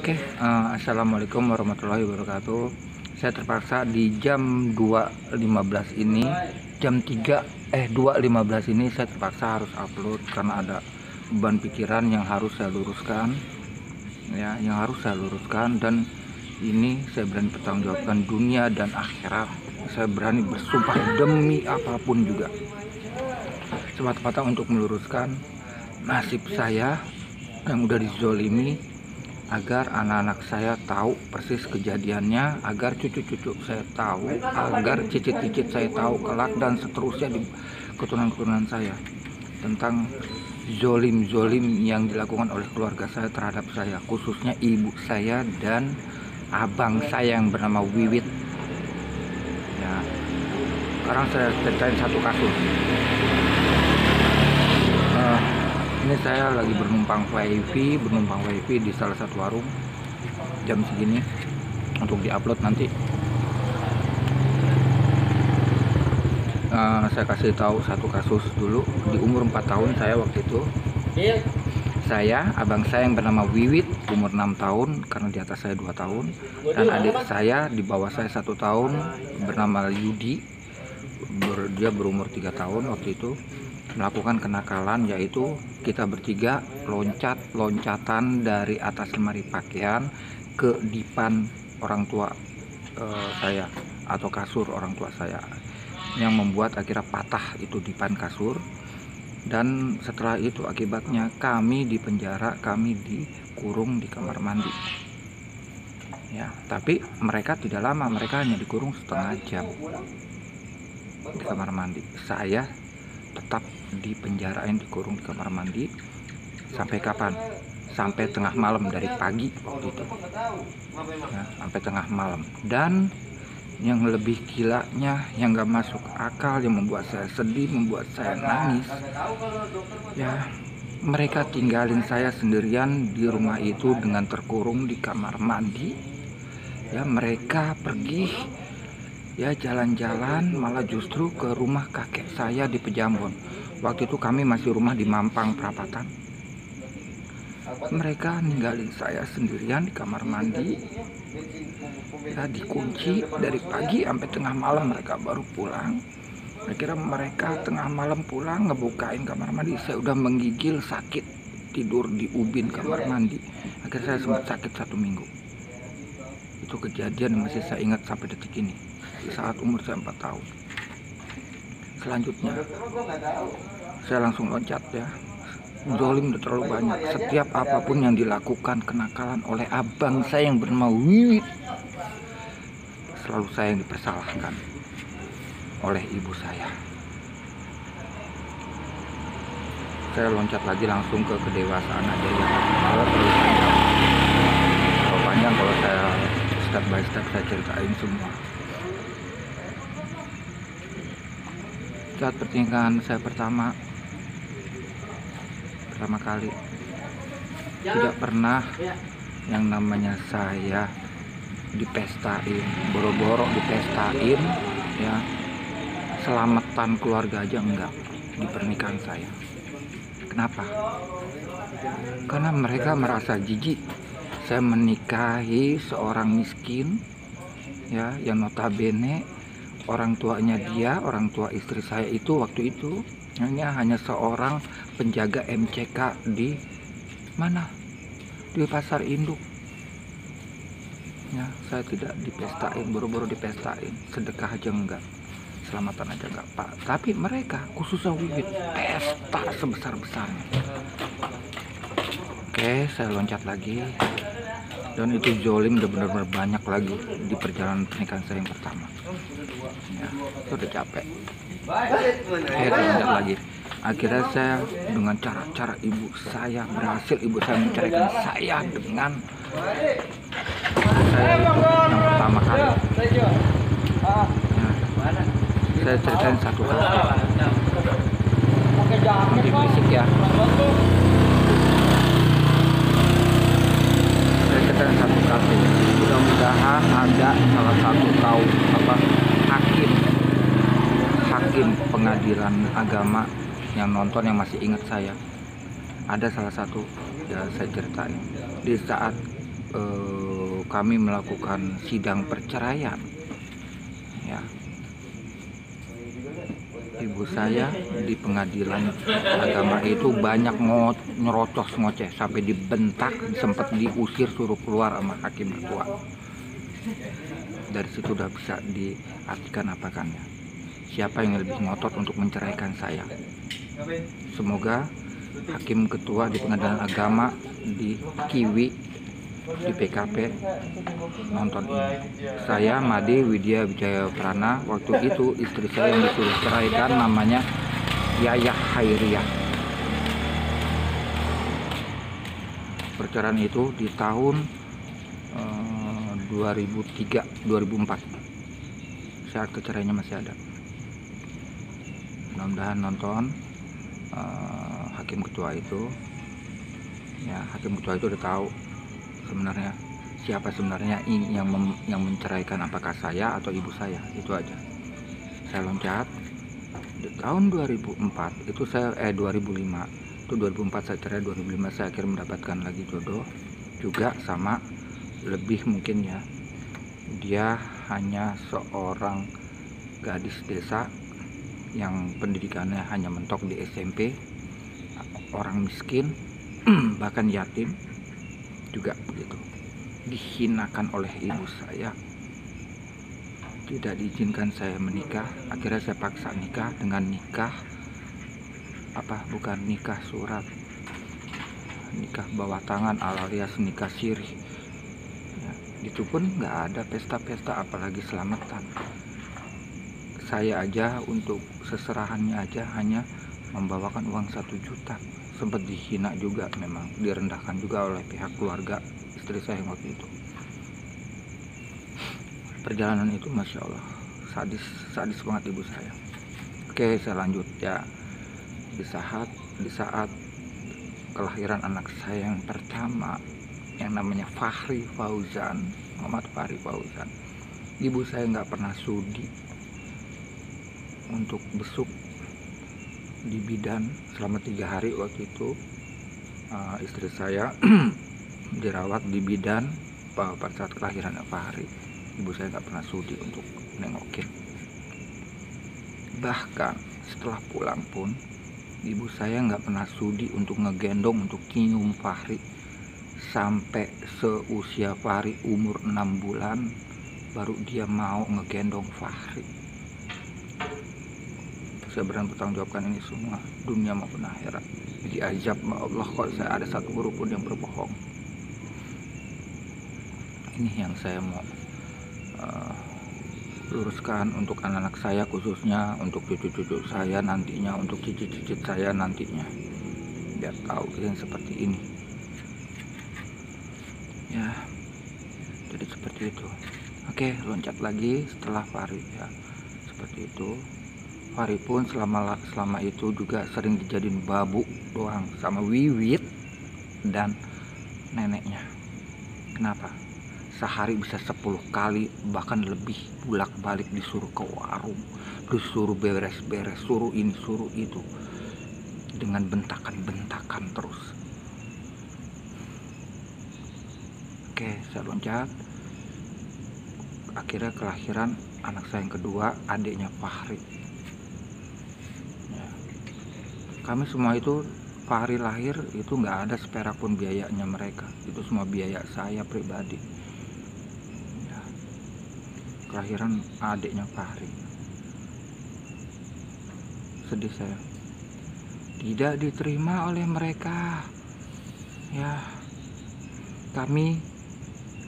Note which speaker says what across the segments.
Speaker 1: Assalamualaikum warahmatullahi wabarakatuh. Saya terpaksa di jam 2.15 ini, jam 2.15 ini saya terpaksa harus upload karena ada beban pikiran yang harus saya luruskan, ya, dan ini saya berani pertanggungjawabkan dunia dan akhirat. Saya berani bersumpah demi apapun juga, semata-mata untuk meluruskan nasib saya yang udah dizolimi, agar anak-anak saya tahu persis kejadiannya, agar cucu-cucu saya tahu, agar cicit-cicit saya tahu kelak, dan seterusnya di keturunan-keturunan saya, tentang zolim yang dilakukan oleh keluarga saya terhadap saya, khususnya ibu saya dan abang saya yang bernama Wiwit. Ya, sekarang saya ceritain satu kasus. Ini saya lagi bernumpang wifi di salah satu warung jam segini untuk diupload nanti. Saya kasih tahu satu kasus dulu. Di umur 4 tahun saya waktu itu, abang saya yang bernama Wiwit umur 6 tahun karena di atas saya 2 tahun, dan adik saya di bawah saya 1 tahun bernama Yudi, dia berumur 3 tahun waktu itu, melakukan kenakalan, yaitu kita bertiga loncatan dari atas lemari pakaian ke dipan orang tua saya, atau kasur orang tua saya, yang membuat akhirnya patah itu dipan kasur. Dan setelah itu akibatnya kami di penjara, kami dikurung di kamar mandi, ya. Tapi mereka tidak lama, mereka hanya dikurung setengah jam di kamar mandi. Saya tetap dipenjarain, dikurung di kamar mandi sampai kapan? Sampai tengah malam, dari pagi waktu itu, ya, sampai tengah malam. Dan yang lebih gilanya, yang gak masuk akal, yang membuat saya sedih, membuat saya nangis, ya, mereka tinggalin saya sendirian di rumah itu dengan terkurung di kamar mandi. Ya, mereka pergi, ya, jalan-jalan, malah justru ke rumah kakek saya di Pejambon. Waktu itu kami masih rumah di Mampang Perapatan. Mereka ninggalin saya sendirian di kamar mandi, ya, dikunci dari pagi sampai tengah malam mereka baru pulang. Akhirnya mereka tengah malam pulang, ngebukain kamar mandi, saya udah menggigil sakit, tidur di ubin kamar mandi. Akhirnya saya sempat sakit 1 minggu. Itu kejadian yang masih saya ingat sampai detik ini, di saat umur saya 4 tahun. Selanjutnya saya langsung loncat, ya. Zolim udah terlalu banyak. Setiap apapun yang dilakukan kenakalan oleh abang saya yang bernama Wiwit, selalu saya yang dipersalahkan oleh ibu saya. Saya loncat lagi langsung ke kedewasaan aja, ya. Kalau terlalu panjang kalau saya step by step saya ceritain semua. Saat pernikahan saya pertama kali, tidak pernah yang namanya saya dipestain, boro-boro dipestain, ya, selamatan keluarga aja enggak di pernikahan saya. Kenapa? Karena mereka merasa jijik saya menikahi seorang miskin, ya, yang notabene orang tuanya dia, orang tua istri saya itu waktu itu hanya seorang penjaga MCK di mana? Di pasar induk. Ya, saya tidak dipestain, boro-boro dipestain, sedekah aja enggak, selamatan aja enggak, Pak. Tapi mereka, khususnya Wiwit, pesta sebesar-besarnya. Oke, saya loncat lagi. Dan itu zolim udah benar-benar banyak lagi di perjalanan pernikahan saya yang pertama. Ya, itu udah capek. Saya loncat lagi. Akhirnya saya dengan cara-cara ibu saya, berhasil ibu saya menceraikan saya dengan saya itu yang pertama kali. Nah, saya ceritain satu kali. Nanti berisik, ya. Saya ceritain satu kali. Mudah-mudahan ada salah satu hakim pengadilan agama yang nonton, yang masih ingat saya. Ada salah satu, ya, saya ceritain. Di saat kami melakukan sidang perceraian, ya. Ibu saya di pengadilan agama itu banyak nyerocos ngoceh sampai dibentak, sempat diusir suruh keluar sama hakim ketua. Dari situ udah bisa diartikan apa kan ya, siapa yang lebih ngotot untuk menceraikan saya. Semoga hakim ketua di pengadilan agama di Kiwi di PKP nonton ini. Saya Made Widya Wijaya Prana. Waktu itu istri saya yang disuruh ceraikan namanya Yayah Hairiyah. Perceraian itu di tahun 2003-2004. Saat cerai masih ada. Mudah-mudahan nonton hakim ketua itu. Ya, hakim ketua itu udah tahu sebenarnya siapa sebenarnya yang menceraikan, apakah saya atau ibu saya. Itu aja. Saya loncat di tahun 2004 itu 2005 itu 2004 saya cerai, 2005 saya akhirnya mendapatkan lagi jodoh juga sama, lebih mungkin ya, dia hanya seorang gadis desa yang pendidikannya hanya mentok di SMP, orang miskin bahkan yatim juga begitu, dihinakan oleh ibu saya, tidak diizinkan saya menikah. Akhirnya saya paksa nikah dengan nikah bukan nikah surat, nikah bawah tangan alias nikah siri ya, itu pun nggak ada pesta-pesta apalagi selamatan. Saya aja untuk seserahannya aja hanya membawakan uang 1 juta. Sempat dihina juga, memang direndahkan juga oleh pihak keluarga istri saya waktu itu. Perjalanan itu Masya Allah sadis banget ibu saya. Oke, saya lanjut ya. Di saat kelahiran anak saya yang pertama yang namanya Fahri Fauzan, Muhammad Fahri Fauzan, ibu saya nggak pernah sudi untuk besuk di bidan selama 3 hari. Waktu itu istri saya dirawat di bidan pada saat kelahiran Fahri. Ibu saya nggak pernah sudi untuk nengokin. Bahkan setelah pulang pun ibu saya nggak pernah sudi untuk ngegendong, untuk cium Fahri. Sampai seusia Fahri umur 6 bulan baru dia mau ngegendong Fahri. Saya berani bertanggung ini semua, dunia maupun akhirat. Jadi ajab Allah kok saya ada satu huruf pun yang berbohong. Ini yang saya mau luruskan untuk anak-anak saya, khususnya untuk cucu-cucu saya nantinya, untuk cicit-cicit saya nantinya, biar tahu yang seperti ini ya. Jadi seperti itu. Oke, loncat lagi setelah Fahri ya, seperti itu. Fahri pun selama itu juga sering dijadiin babu doang sama Wiwit dan neneknya. Kenapa? Sehari bisa 10 kali bahkan lebih bolak-balik disuruh ke warung, disuruh beres-beres, suruh ini suruh itu, dengan bentakan-bentakan terus. Oke, saya loncat. Akhirnya kelahiran anak saya yang kedua, adiknya Fahri. Kami semua itu Fahri lahir itu nggak ada seperak pun biayanya mereka, itu semua biaya saya pribadi ya. Kelahiran adiknya Fahri, sedih saya, tidak diterima oleh mereka ya. Kami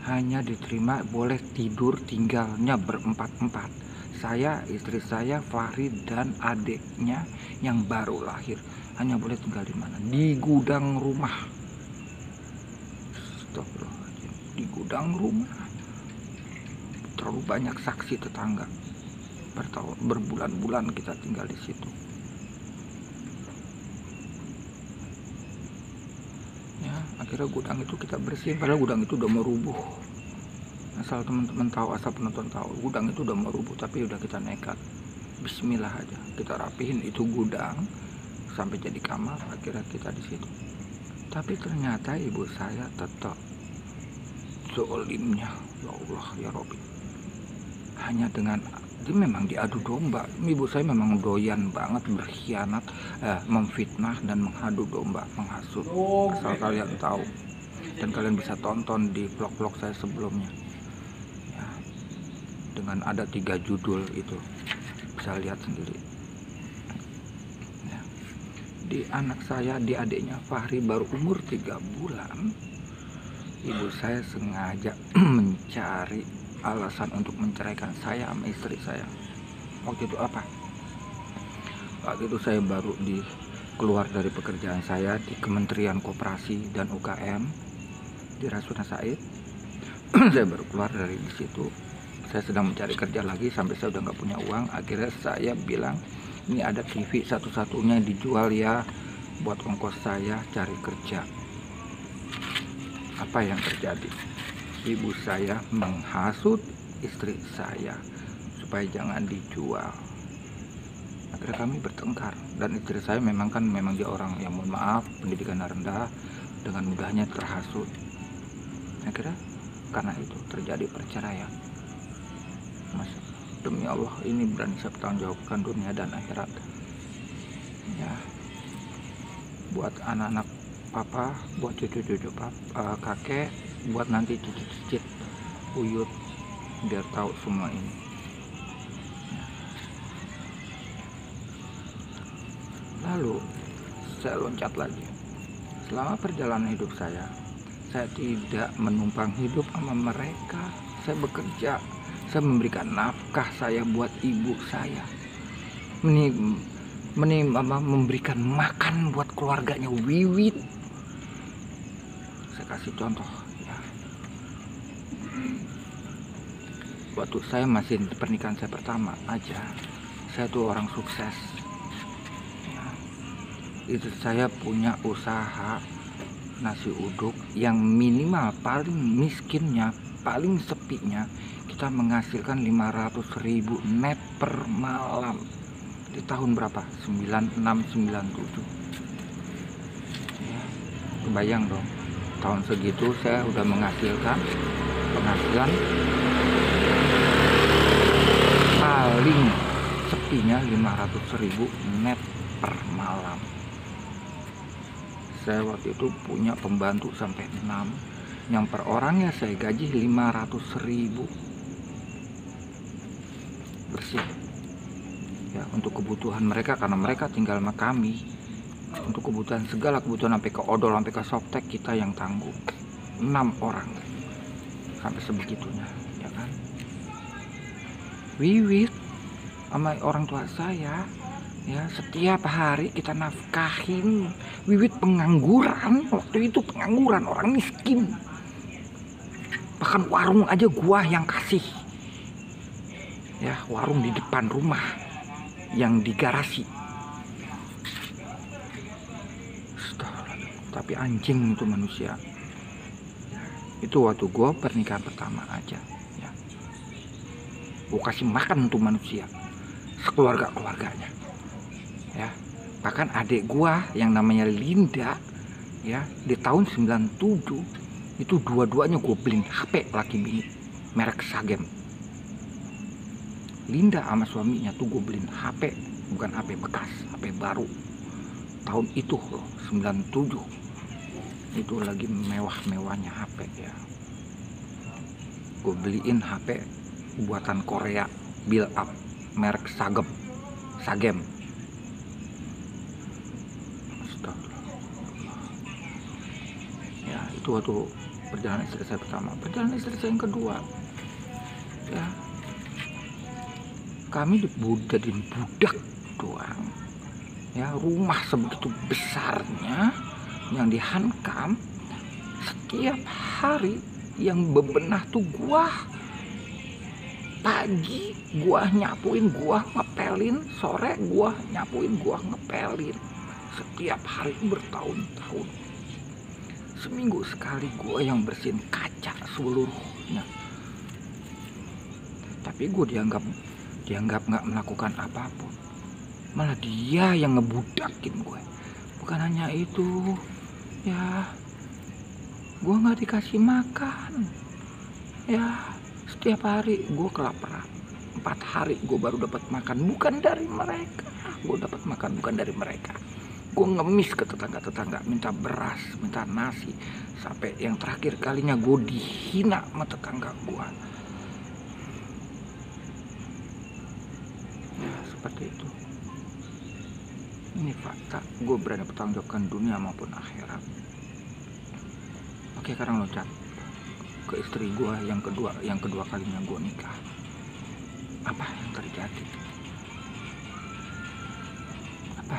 Speaker 1: hanya diterima boleh tidur tinggalnya berempat-empat. Saya, istri saya, Fahri dan adiknya yang baru lahir hanya boleh tinggal di mana? Di gudang rumah. Astagfirullahaladzim, di gudang rumah. Terlalu banyak saksi tetangga. Berbulan-bulan kita tinggal di situ. Ya, akhirnya gudang itu kita bersihin, padahal gudang itu udah mau rubuh. Asal teman-teman tahu, asal penonton tahu, gudang itu udah mau rubuh, tapi udah kita nekat. Bismillah aja, kita rapihin itu gudang sampai jadi kamar. Akhirnya kita di situ. Tapi ternyata ibu saya tetap zolimnya, ya Allah ya Robbi. Hanya dengan dia memang diadu domba. Ibu saya memang doyan banget berkhianat, memfitnah dan mengadu domba, menghasut. Asal kalian tahu, dan kalian bisa tonton di vlog-vlog saya sebelumnya ya, dengan ada 3 judul itu, bisa lihat sendiri ya. Di anak saya, di adiknya Fahri baru umur 3 bulan, ibu saya sengaja mencari alasan untuk menceraikan saya sama istri saya. Waktu itu apa? Waktu itu saya baru keluar dari pekerjaan saya di Kementerian Koperasi dan UKM di Rasuna Said. Saya baru keluar dari situ. Saya sedang mencari kerja lagi sampai saya udah nggak punya uang. Akhirnya saya bilang, ini ada TV satu-satunya dijual ya, buat ongkos saya cari kerja. Apa yang terjadi? Ibu saya menghasut istri saya supaya jangan dijual. Akhirnya kami bertengkar, dan istri saya memang dia orang yang, mohon maaf, pendidikan rendah, dengan mudahnya terhasut. Akhirnya karena itu terjadi perceraian. Mas, demi Allah ini berani saya pertanggungjawabkan dunia dan akhirat ya, buat anak-anak papa, buat cucu-cucu kakek, buat nanti cicit-cicit uyut, biar tahu semua ini. Lalu saya loncat lagi. Selama perjalanan hidup saya tidak menumpang hidup sama mereka. Saya bekerja, saya memberikan nafkah saya buat ibu saya, memberikan makan buat keluarganya Wiwit. Saya kasih contoh ya. Waktu saya masih pernikahan saya pertama aja, saya tuh orang sukses ya. Itu saya punya usaha nasi uduk yang minimal, paling miskinnya, paling sepinya kita menghasilkan 500.000 net per malam. Di tahun berapa? 96, 97 ya. Kebayang dong, tahun segitu saya udah menghasilkan penghasilan paling sepinya 500.000 net per malam. Saya waktu itu punya pembantu sampai 6, yang per orangnya saya gaji 500.000 bersih ya, untuk kebutuhan mereka, karena mereka tinggal sama kami. Untuk kebutuhan, segala kebutuhan sampai ke odol, sampai ke softtek kita yang tanggung. 6 orang sampai sebegitunya ya kan. Wiwit sama orang tua saya ya, setiap hari kita nafkahin. Wiwit pengangguran, waktu itu pengangguran, orang miskin. Bahkan warung aja gua yang kasih ya, warung di depan rumah yang di garasi. Tapi anjing itu manusia. Itu waktu gua pernikahan pertama aja ya, gua kasih makan untuk manusia sekeluarga-keluarganya ya. Bahkan adik gua yang namanya Linda ya, di tahun 97 itu dua-duanya gue beliin HP laki bini merek Sagem. Linda sama suaminya tuh gue beliin HP, bukan HP bekas, HP baru tahun itu loh, 97. Itu lagi mewah-mewahnya HP ya. Gue beliin HP buatan Korea, build up, merek Sagem. Ya, itu waktu perjalanan istri saya pertama. Perjalanan istri saya yang kedua ya, kami dijadiin budak doang ya. Rumah sebegitu besarnya yang dihankam, setiap hari yang bebenah tuh gua. Pagi gua nyapuin, gua ngepelin, sore gua nyapuin, gua ngepelin, setiap hari bertahun-tahun. Seminggu sekali gue yang bersihin kaca seluruhnya. Tapi gue dianggap nggak melakukan apapun. Malah dia yang ngebudakin gue. Bukan hanya itu ya, gue nggak dikasih makan. Ya setiap hari gue kelaparan, 4 hari gue baru dapat makan, bukan dari mereka. Gue dapat makan bukan dari mereka. Gue ngemis ke tetangga-tetangga, minta beras, minta nasi, sampai yang terakhir kalinya gue dihina sama tetangga gue. Ya seperti itu. Ini fakta, gue berani bertanggung dunia maupun akhirat. Oke, sekarang loncat ke istri gue yang kedua kalinya gue nikah. Apa yang terjadi? Apa?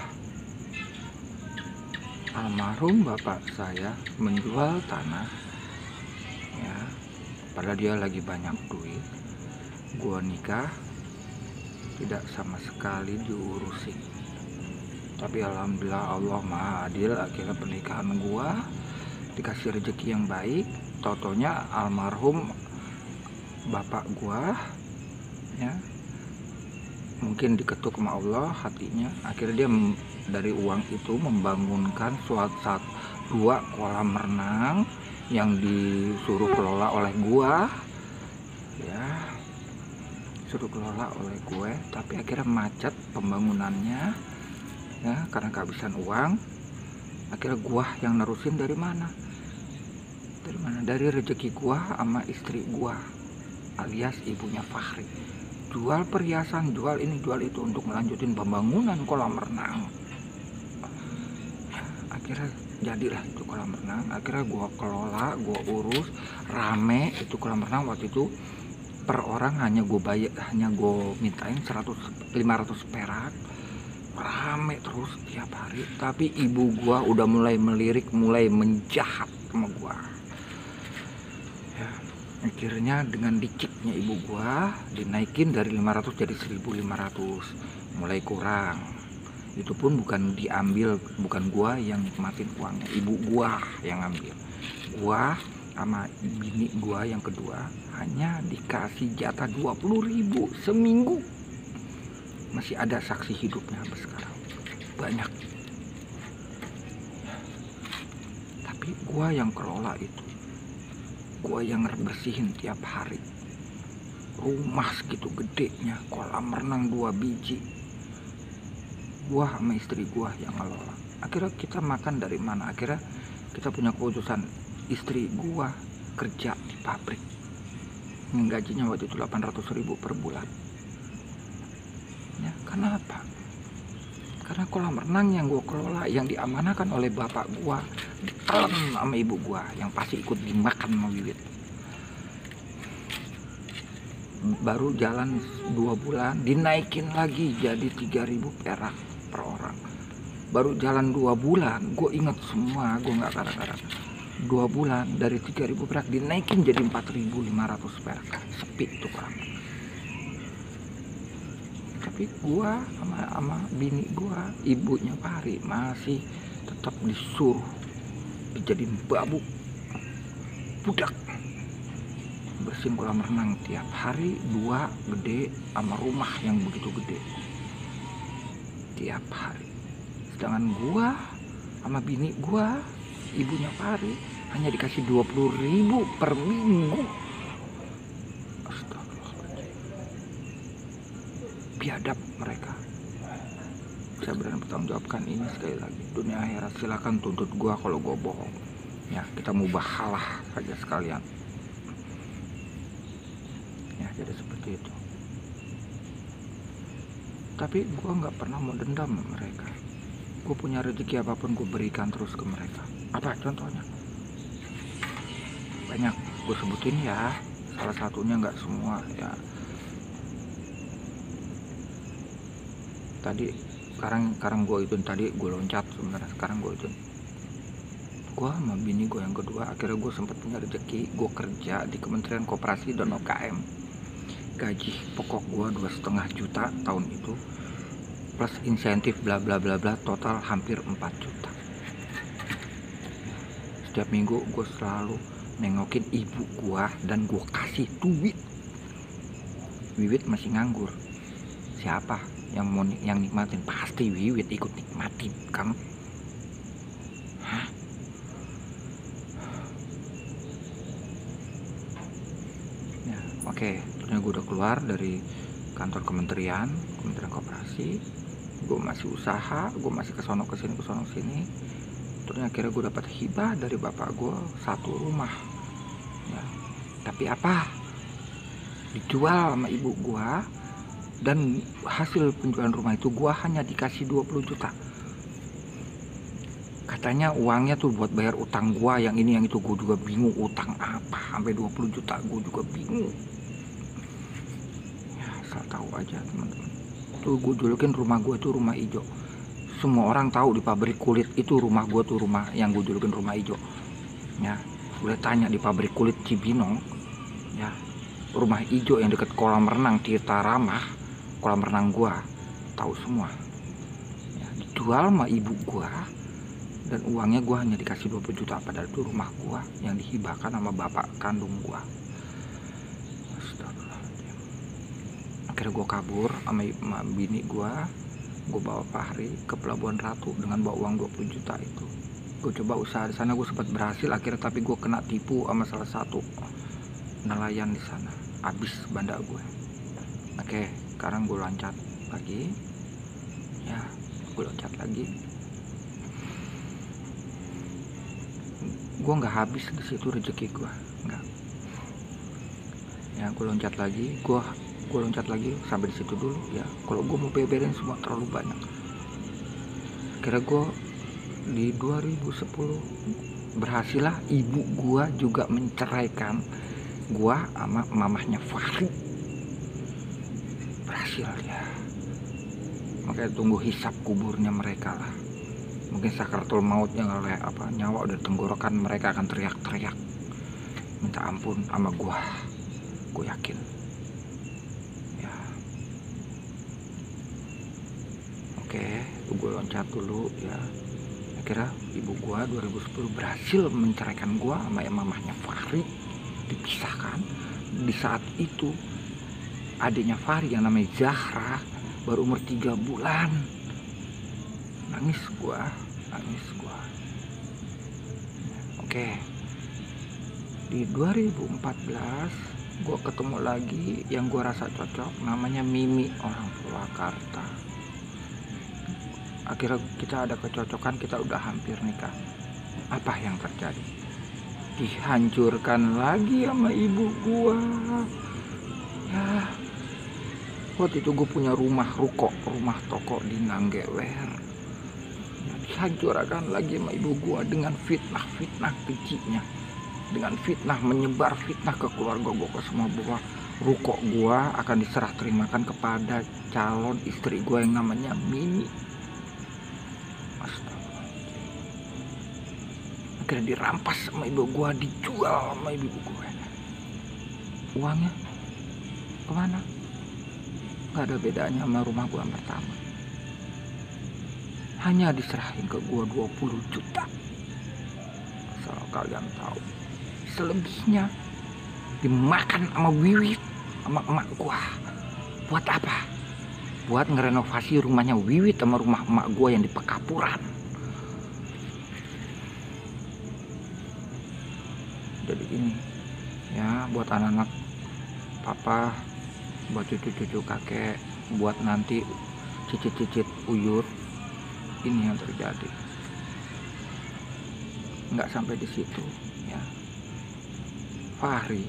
Speaker 1: Almarhum bapak saya menjual tanah, ya, padahal dia lagi banyak duit. Gue nikah tidak sama sekali diurusin. Tapi alhamdulillah Allah maha adil, akhirnya pernikahan gue dikasih rezeki yang baik. Totonya almarhum bapak gue, ya, mungkin diketuk sama Allah hatinya, akhirnya dia dari uang itu membangunkan dua kolam renang yang disuruh kelola oleh gua, ya, suruh kelola oleh gue, tapi akhirnya macet pembangunannya, ya, karena kehabisan uang. Akhirnya gua yang nerusin. Dari mana? Dari rezeki gua sama istri gua alias ibunya Fahri. Jual perhiasan, jual ini, jual itu untuk melanjutin pembangunan kolam renang. Akhirnya jadilah itu kolam renang. Akhirnya gua kelola, gua urus, rame itu kolam renang. Waktu itu per orang hanya gue mintain 500 perak. Rame terus tiap hari. Tapi ibu gua udah mulai melirik, mulai menjahat sama gua. Ya, akhirnya dengan dikitnya ibu gua dinaikin dari 500 jadi 1.500, mulai kurang. Itu pun bukan diambil, bukan gua yang nikmatin uangnya, ibu gua yang ambil. Gua sama bini gua yang kedua hanya dikasih jatah 20.000 seminggu. Masih ada saksi hidupnya sampai sekarang, banyak. Tapi gua yang kelola itu, gua yang bersihin tiap hari. Rumah segitu gedenya, kolam renang 2 biji, gua sama istri gua yang ngelola. Akhirnya kita makan dari mana? Akhirnya kita punya keputusan, istri gua kerja di pabrik, gajinya waktu itu 800.000 per bulan. Ya, kenapa? Karena kolam renang yang gua kelola, yang diamanahkan oleh bapak gua, ditelan sama ibu gua, yang pasti ikut dimakan sama Wiwit. Baru jalan 2 bulan dinaikin lagi jadi 3.000 perak per orang. Baru jalan 2 bulan, gue inget semua, gue nggak kadang-kadang. 2 bulan dari 3.000 perak dinaikin jadi 4.500 perak. Sepi tuh orang. Tapi gue sama bini gue, ibunya Pari, masih tetap disuruh dijadiin babu, budak, bersihin kolam renang tiap hari 2 gede sama rumah yang begitu gede tiap hari. Sedangkan gua sama bini gua, ibunya Pari, hanya dikasih 20.000 per minggu. Astagfirullahaladzim, biadab mereka. Saya berani bertanggung ini sekali lagi. Dunia akhirat silakan tuntut gua kalau gua bohong. Ya, kita mubahalah saja sekalian. Ya, jadi seperti itu. Tapi gue nggak pernah mau dendam sama mereka. Gue punya rezeki apapun gue berikan terus ke mereka. Apa contohnya? Banyak gue sebutin ya. Salah satunya, nggak semua ya. Tadi sekarang gue itu tadi gue loncat sebenarnya. Sekarang gue itu, gue sama bini gue yang kedua, akhirnya gue sempat punya rezeki. Gue kerja di Kementerian Koperasi dan UKM. Gaji pokok gue 2,5 juta tahun itu, plus insentif bla bla bla bla, total hampir 4 juta. Setiap minggu gue selalu nengokin ibu gue dan gue kasih duit. Wiwit masih nganggur, siapa yang nikmatin? Pasti Wiwit ikut nikmatin kan. Oke, ternyata gue udah keluar dari kantor Kementerian Koperasi. Gue masih usaha, gue masih kesono kesini. Ternyata akhirnya gue dapat hibah dari bapak gue 1 rumah ya. Tapi apa, dijual sama ibu gue, dan hasil penjualan rumah itu gue hanya dikasih 20 juta. Katanya uangnya tuh buat bayar utang gue, yang ini yang itu. Gue juga bingung, utang apa sampai 20 juta, gue juga bingung ya. Asal tahu aja teman-teman, tuh gue julukin rumah gue tuh rumah hijau. Semua orang tahu di pabrik kulit itu rumah gue tuh rumah yang gue julukin rumah hijau ya. Boleh tanya di pabrik kulit Cibinong ya, rumah hijau yang deket kolam renang Tirta Ramah, kolam renang gue, tahu semua ya. Dijual sama ibu gue, dan uangnya gue hanya dikasih 20 juta, padahal itu rumah gue yang dihibahkan sama bapak kandung gue. Astagfirullahaladzim. Akhirnya gue kabur sama bini gue bawa Fahri ke Pelabuhan Ratu dengan bawa uang 20 juta itu. Gue coba usaha di sana, gue sempat berhasil akhirnya, tapi gue kena tipu sama salah satu nelayan di sana, habis banda gue. Oke, sekarang gue loncat lagi ya, gue nggak habis di situ rezeki gue, nggak ya. Gue loncat lagi sampai di situ dulu ya. Kalau gue mau beberin semua terlalu banyak. Akhirnya gue di 2010 berhasil lah, ibu gue juga menceraikan gue sama mamahnya Fahri, berhasil ya. Makanya tunggu hisap kuburnya mereka lah. Mungkin sakaratul mautnya nyawa udah tenggorokan, mereka akan teriak-teriak minta ampun sama gue yakin ya. Oke, gue loncat dulu ya. Akhirnya ibu gue 2010 berhasil menceraikan gue sama mamahnya Fahri, dipisahkan. Di saat itu adiknya Fahri yang namanya Zahra baru umur 3 bulan. Nangis gua. Oke, di 2014 gua ketemu lagi yang gua rasa cocok, namanya Mimi, orang Purwakarta. Akhirnya kita ada kecocokan, kita udah hampir nikah. Apa yang terjadi? Dihancurkan lagi sama ibu gua ya. Waktu itu gue punya rumah toko di Nanggewer ya, dihancurkan lagi sama ibu gue dengan fitnah kejinya, dengan fitnah, menyebar fitnah ke keluarga gue ke semua, bahwa ruko gue akan diserah terimakan kepada calon istri gue yang namanya Mimi. Astagfirullahaladzim. Akhirnya dirampas sama ibu gue, dijual sama ibu gue. Uangnya kemana? Gak ada bedanya sama rumah gua yang pertama. Hanya diserahin ke gua 20 juta. Asal kalian tahu, selebihnya dimakan sama Wiwit, sama emak gua. Buat apa? Buat ngerenovasi rumahnya Wiwit sama rumah emak gua yang di Pekapuran. Jadi ini ya, buat anak-anak papa, buat cucu-cucu kakek, buat nanti cicit-cicit uyut, ini yang terjadi. Nggak sampai di situ ya. Fahri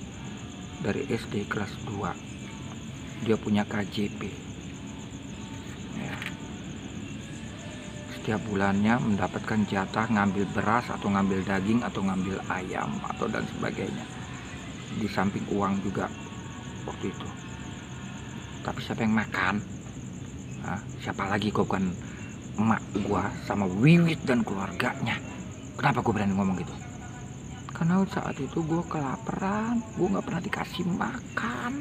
Speaker 1: dari SD kelas 2 dia punya KJP ya. Setiap bulannya mendapatkan jatah ngambil beras atau ngambil daging atau ngambil ayam atau dan sebagainya, di samping uang juga waktu itu. Tapi siapa yang makan? Siapa lagi kok bukan emak gua sama Wiwit dan keluarganya. Kenapa gue berani ngomong gitu? Karena saat itu gue kelaparan, gue nggak pernah dikasih makan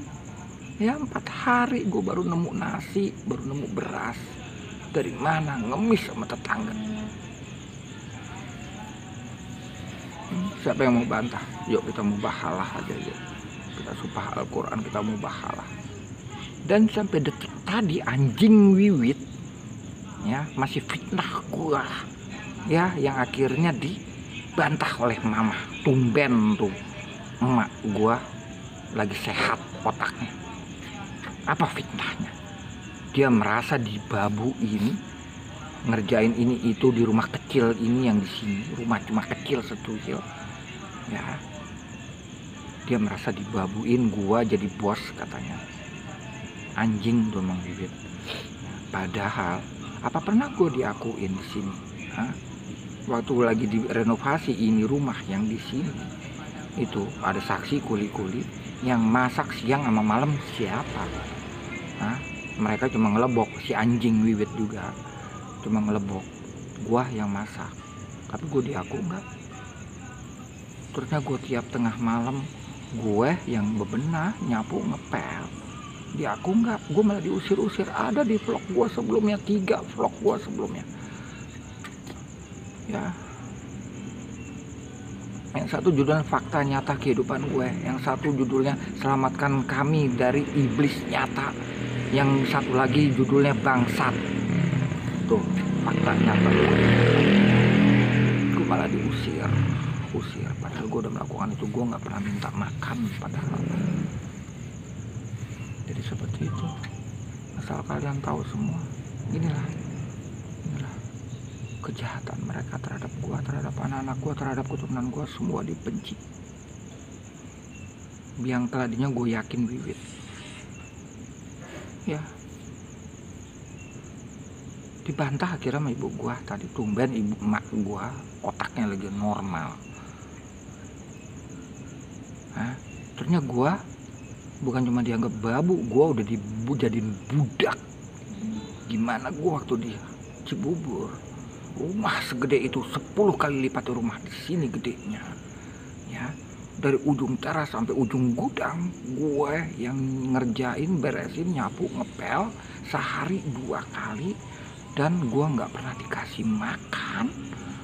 Speaker 1: ya. 4 hari gue baru nemu nasi, baru nemu beras. Dari mana? Ngemis sama tetangga. Siapa yang mau bantah? Yuk kita mubahalah aja, yuk kita supah Al-Quran, kita mubahalah. Dan sampai detik tadi anjing Wiwit ya masih fitnah gua ya, yang akhirnya dibantah oleh mama. Tumben tuh emak gua lagi sehat otaknya? Apa fitnahnya? Dia merasa dibabuin, ngerjain ini itu di rumah kecil ini yang di sini, rumah cuma kecil setuyul, ya. Dia merasa dibabuin, gua jadi bos katanya. Anjing tuh Mang Wiwit. Padahal apa pernah gua diakuin di sini? Hah? Waktu lagi direnovasi ini rumah yang di sini, itu ada saksi kuli-kuli yang masak siang sama malam siapa? Hah? Mereka cuma ngelebok, si anjing Wiwit juga cuma ngelebok, gua yang masak, tapi gua diaku enggak. Terusnya gua tiap tengah malam gue yang bebenah, nyapu, ngepel, diaku enggak. Gua malah diusir-usir. Ada di vlog gua sebelumnya, 3 vlog gua sebelumnya, ya. Yang satu judulnya fakta nyata kehidupan gue, yang satu judulnya selamatkan kami dari iblis nyata, yang satu lagi judulnya bangsat. Tuh fakta nyata. Gue malah diusir, padahal gue udah melakukan itu. Gue nggak pernah minta makan padahal. Jadi seperti itu. Asal kalian tahu semua, inilah kejahatan mereka terhadap gua, terhadap anak-anak gua, terhadap keturunan gua, semua dibenci. Biang keladinya gue yakin Wiwit, ya. Dibantah akhirnya sama ibu gua tadi. Tumben ibu emak gua otaknya lagi normal. Hah? Ternyata gua bukan cuma dianggap babu, gua udah dijadiin budak. Gimana gua waktu di Cibubur, rumah segede itu 10 kali lipat rumah di sini gedenya, ya. Dari ujung teras sampai ujung gudang, gue yang ngerjain, beresin, nyapu, ngepel sehari 2 kali, dan gue nggak pernah dikasih makan.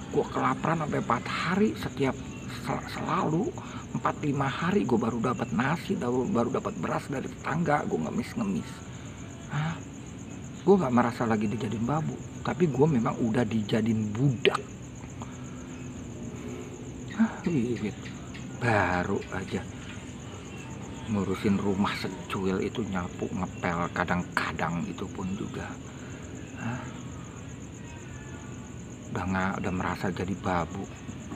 Speaker 1: Gue kelaparan sampai 4 hari setiap, selalu 4-5 hari gue baru dapat nasi, baru dapat beras dari tetangga. Gue ngemis. Hah? Gue gak merasa lagi dijadiin babu, tapi gue memang udah dijadiin budak. Wiwit baru aja ngurusin rumah secuil itu, nyapu, ngepel, kadang-kadang itu pun juga. Udah merasa jadi babu.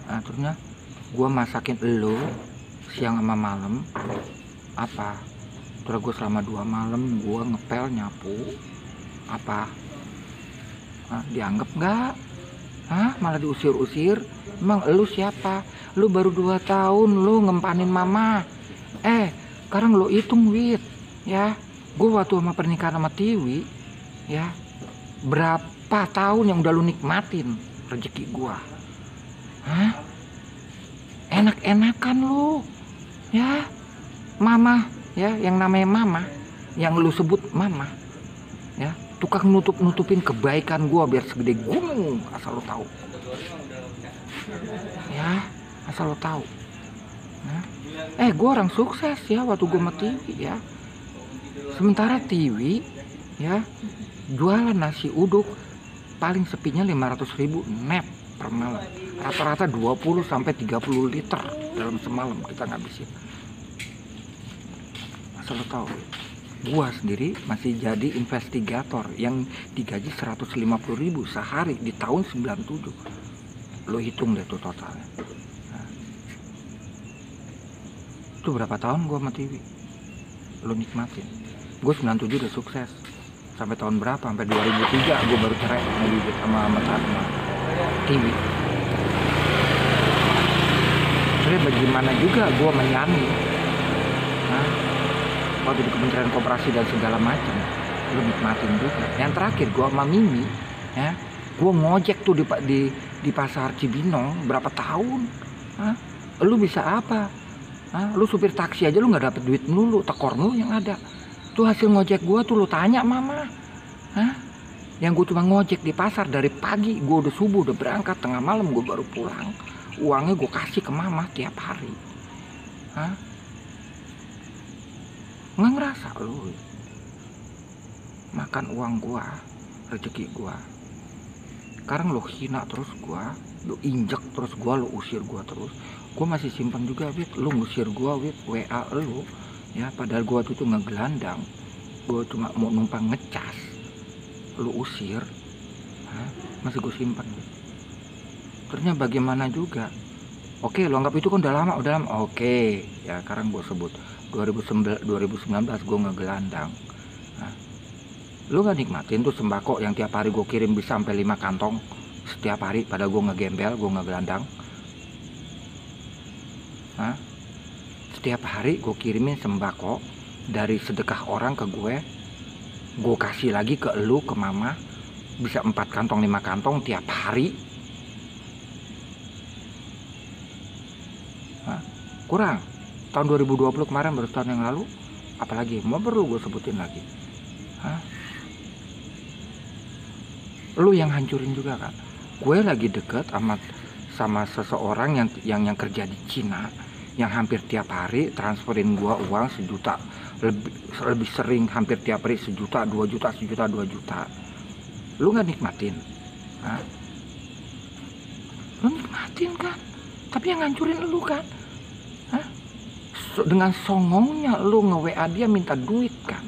Speaker 1: Terusnya gue masakin elo siang sama malam, apa? Terus gue selama 2 malam gue ngepel, nyapu, apa? Dianggap nggak? Malah diusir-usir. Emang lu siapa? Lu baru 2 tahun lu ngempanin mama. Sekarang lu hitung Wit, ya. Gue waktu sama pernikahan sama Tiwi, ya, berapa tahun yang udah lu nikmatin rezeki gua? Enak-enakan lu, ya. Mama, ya, yang namanya mama, yang lu sebut mama, ya, tukang nutupin kebaikan gua biar segede gunung, asal lo tahu, ya, asal lo tahu. Gua orang sukses, ya, waktu gua sama Tiwi, ya. Sementara Tiwi, ya, jualan nasi uduk paling sepinya 500.000 net per malam, rata-rata 20-30 liter dalam semalam kita ngabisin. Asal lo tahu. Gua sendiri masih jadi investigator yang digaji 150.000 sehari di tahun 97. Lo hitung deh tuh totalnya. Itu berapa tahun gua sama Tiwi? Lo nikmatin. Gue 97 udah sukses. Sampai tahun berapa? Sampai 2003 gue baru cerai sama Tiwi. Jadi bagaimana juga gue menyani, waktu di Kementerian Koperasi dan segala macam, lu nikmatin juga. Yang terakhir gue sama Mimi, ya, gue ngojek tuh di pasar Cibinong berapa tahun. Lu bisa apa? Lu supir taksi aja lu nggak dapet duit melulu, tekor lu yang ada. Tuh hasil ngojek gue tuh lu tanya mama. Yang gue cuma ngojek di pasar dari pagi, gue udah subuh udah berangkat, tengah malam gue baru pulang. Uangnya gue kasih ke mama tiap hari. Nggak ngerasa lu makan uang gua, rezeki gua. Sekarang lu hina terus gua, lu injek terus gua, lu usir gua terus. Gua masih simpan juga, Wit. Lu ngusir gua, Wit, WA lu, Ya padahal gua tuh ngegelandang, gua cuma mau numpang ngecas, lu usir. Hah? Masih gue simpan. Ternyata bagaimana juga. Oke, lo anggap itu kan udah lama. Oke, ya sekarang gue sebut 2019 gue ngegelandang. Nah, lu gak nikmatin tuh sembako yang tiap hari gue kirim bisa sampai 5 kantong setiap hari, pada gue ngegembel, gue ngegelandang. Nah, setiap hari gue kirimin sembako dari sedekah orang ke gue kasih lagi ke lu, ke mama, bisa 4 kantong 5 kantong tiap hari. Hah? Kurang. Tahun 2020 kemarin, baru tahun yang lalu, apalagi mau perlu gue sebutin lagi. Hah? Lu yang hancurin juga kan. Gue lagi deket sama seseorang yang kerja di Cina, yang hampir tiap hari transferin gue uang 1 juta, lebih sering, hampir tiap hari 1 juta, 2 juta, 1 juta, 2 juta. Lu nggak nikmatin? Hah? Lu nikmatin kan? Tapi yang ngancurin lu kan? Hah? Dengan songongnya lu nge-WA dia minta duit kan?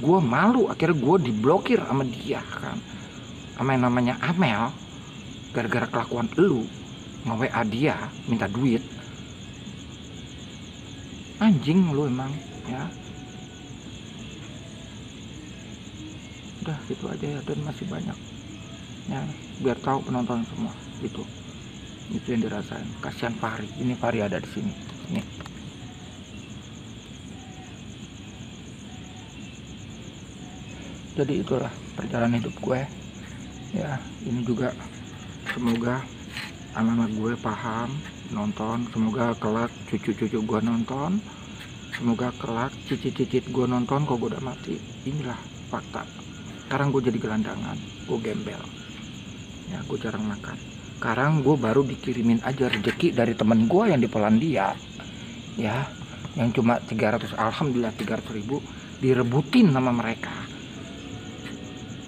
Speaker 1: Gue malu, akhirnya gue diblokir sama dia kan, sama yang namanya Amel, gara-gara kelakuan lu nge-WA dia minta duit. Anjing lu emang ya. Udah gitu aja ya, dan masih banyak ya, biar tahu penonton semua itu yang dirasain. Kasihan Fahri, ini Fahri ada di sini nih. Jadi itulah perjalanan hidup gue ya. Ini juga semoga anak-anak gue paham, nonton. Semoga kelak cucu-cucu gue nonton. Semoga kelak cicit-cicit gue nonton kok gue udah mati. Inilah fakta. Sekarang gue jadi gelandangan, gue gembel ya, gue jarang makan. Sekarang gue baru dikirimin aja rezeki dari temen gue yang di Polandia ya, yang cuma 300, alhamdulillah 300.000 direbutin sama mereka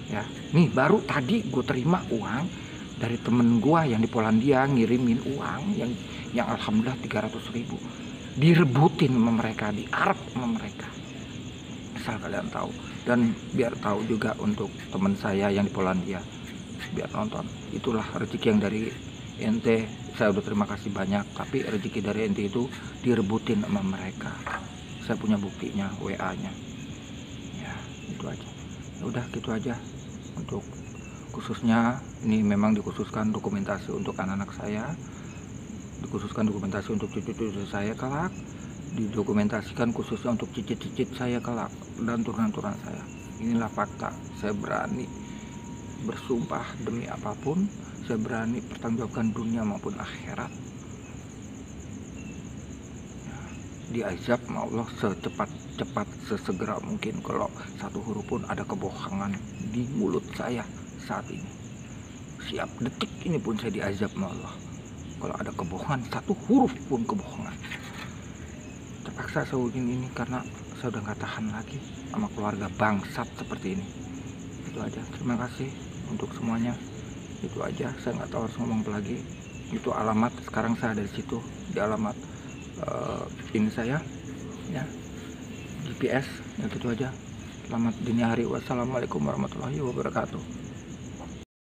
Speaker 1: ya. Nih baru tadi gue terima uang dari temen gue yang di Polandia, ngirimin uang yang alhamdulillah 300.000 direbutin sama mereka, diarep sama mereka. Asal kalian tahu, dan biar tahu juga untuk teman saya yang di Polandia, biar nonton. Itulah rezeki yang dari ente, saya udah terima kasih banyak, tapi rezeki dari ente itu direbutin sama mereka. Saya punya buktinya, WA-nya ya. Itu aja ya, udah gitu aja. Untuk khususnya ini memang dikhususkan dokumentasi untuk anak-anak saya, dikhususkan dokumentasi untuk cucu-cucu saya kelak, didokumentasikan khususnya untuk cicit-cicit saya kelak, dan turunan-turunan saya. Inilah fakta. Saya berani bersumpah demi apapun, saya berani pertanggungjawabkan dunia maupun akhirat ya, diazab sama Allah secepat sesegera mungkin. Kalau satu huruf pun ada kebohongan di mulut saya saat ini, siap detik ini pun saya diazab sama Allah. Kalau ada kebohongan, satu huruf pun kebohongan, terpaksa saya ini karena saya udah nggak tahan lagi sama keluarga bangsat seperti ini. Itu aja, terima kasih untuk semuanya. Itu aja, saya nggak tahu harus ngomong apa lagi. Itu alamat, sekarang saya ada di situ, di alamat ini saya ya, GPS ya. Gitu aja. Selamat dini hari. Wassalamualaikum warahmatullahi wabarakatuh.